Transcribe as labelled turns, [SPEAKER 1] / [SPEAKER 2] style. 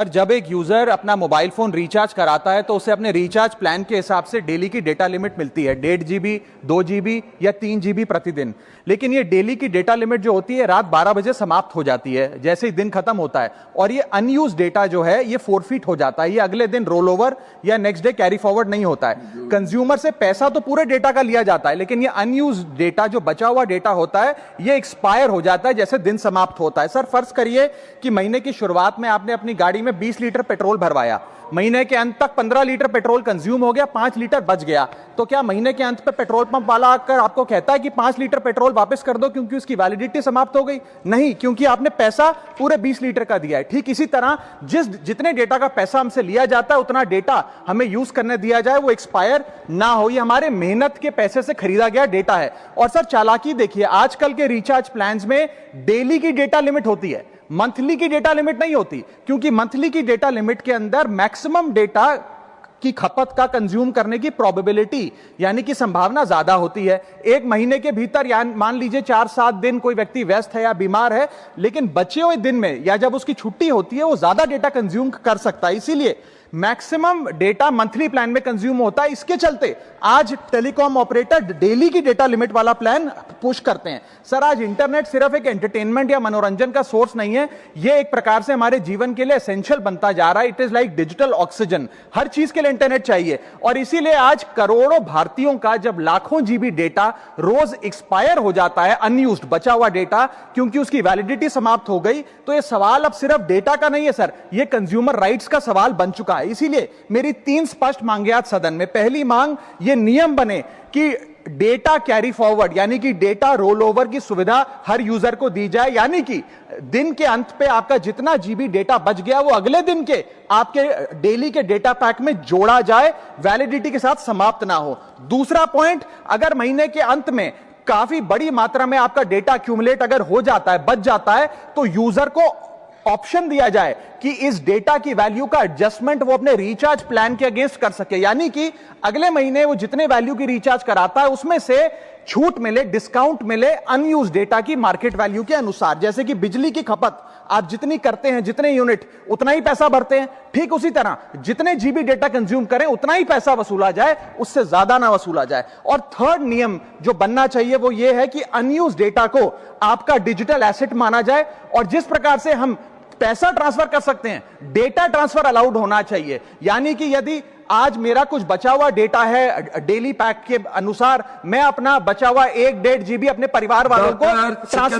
[SPEAKER 1] Sir, जब एक user अपना मोबाइल फोन रिचार्ज कराता है तो उसे अपने रिचार्ज प्लान के हिसाब से डेली की डेटा लिमिट मिलती है, 1.5 GB, 2 GB या 3 GB प्रतिदिन। लेकिन ये डेली की डेटा लिमिट जो होती है रात 12 बजे समाप्त हो जाती है, जैसे ही दिन खत्म होता है, और ये अनयूज डेटा जो है ये फोरफिट हो जाता है, ये अगले दिन रोल ओवर या नेक्स्ट डे कैरी फॉरवर्ड नहीं होता है। कंज्यूमर से पैसा तो पूरे डेटा का लिया जाता है, लेकिन ये अनयूज डेटा, जो बचा हुआ डेटा होता है, ये एक्सपायर हो जाता है जैसे दिन समाप्त होता है। सर, फर्ज करिए कि महीने की शुरुआत में आपने अपनी गाड़ी में 20 लीटर पेट्रोल भरवाया, महीने के अंत तक 15 लीटर पेट्रोल कंज्यूम हो गया, 5 लीटर बच गया, तो क्या महीने के अंत पे पेट्रोल पंप वाला आकर आपको कहता है कि 5 लीटर पेट्रोल वापस कर दो क्योंकि उसकी वैलिडिटी समाप्त हो गई? नहीं, क्योंकि आपने पैसा पूरे 20 लीटर का दिया है। ठीक इसी तरह जितने डेटा का पैसा हमसे लिया जाता है उतना डेटा हमें यूज करने दिया जाए, वो एक्सपायर ना हो। ये हमारे मेहनत के पैसे से खरीदा गया डेटा है। और सर, चालाकी देखिए, आजकल के रिचार्ज प्लान्स में डेली की डेटा लिमिट होती है, मंथली की डेटा लिमिट नहीं होती, क्योंकि मंथली की डेटा लिमिट के अंदर मैक्सिमम डेटा की खपत का कंज्यूम करने की प्रोबेबिलिटी यानी कि संभावना ज्यादा होती है। एक महीने के भीतर या मान लीजिए 4-7 दिन कोई व्यक्ति व्यस्त है या बीमार है, लेकिन बचे हुए दिन में या जब उसकी छुट्टी होती है वो ज्यादा डेटा कंज्यूम कर सकता है, इसीलिए मैक्सिमम डेटा मंथली प्लान में कंज्यूम होता है। इसके चलते आज टेलीकॉम ऑपरेटर डेली की डेटा लिमिट वाला प्लान पुश करते हैं। सर, आज इंटरनेट सिर्फ एक एंटरटेनमेंट या मनोरंजन का सोर्स नहीं है, यह एक प्रकार से हमारे जीवन के लिए एसेंशियल बनता जा रहा है। It is like digital oxygen, हर चीज के लिए इंटरनेट चाहिए। और इसीलिए आज करोड़ों भारतीयों का जब लाखों जीबी डेटा रोज एक्सपायर हो जाता है, अनयूज्ड बचा हुआ डेटा, क्योंकि उसकी वैलिडिटी समाप्त हो गई, तो यह सवाल अब सिर्फ डेटा का नहीं है सर, यह कंज्यूमर राइट्स का सवाल बन चुका है। इसीलिए मेरी 3 स्पष्ट मांगे आज सदन में। पहली मांग, यह नियम बने कि डेटा कैरी फॉरवर्ड यानी कि डेटा रोल ओवर की सुविधा हर यूजर को दी जाए, यानी कि दिन के अंत पे आपका जितना जीबी डेटा बच गया वो अगले दिन के आपके डेली के डेटा पैक में जोड़ा जाए, वैलिडिटी के साथ समाप्त ना हो। दूसरा पॉइंट, अगर महीने के अंत में काफी बड़ी मात्रा में आपका डेटा एक्यूमुलेट अगर हो जाता है, बच जाता है, तो यूजर को ऑप्शन दिया जाए कि इस डेटा की वैल्यू का एडजस्टमेंट वो अपने रिचार्ज प्लान के अगेंस्ट कर सके, यानी कि अगले महीने वो जितने वैल्यू की रिचार्ज कराता है उसमें से छूट मिले, डिस्काउंट मिले अनयूज डेटा की मार्केट वैल्यू के अनुसार। जैसे कि बिजली की खपत आप जितनी करते हैं, जितने यूनिट, उतना ही पैसा भरते हैं, ठीक उसी तरह जितने जीबी डेटा कंज्यूम करें उतना ही पैसा वसूला जाए, उससे ज्यादा ना वसूला जाए। और थर्ड नियम जो बनना चाहिए वो ये है कि अनयूज डेटा को आपका डिजिटल एसेट माना जाए, और जिस प्रकार से हम पैसा ट्रांसफर कर सकते हैं, डेटा ट्रांसफर अलाउड होना चाहिए। यानी कि यदि आज मेरा कुछ बचा हुआ डेटा है डेली पैक के अनुसार, मैं अपना बचा हुआ 1-1.5 GB अपने परिवार वालों को ट्रांसफर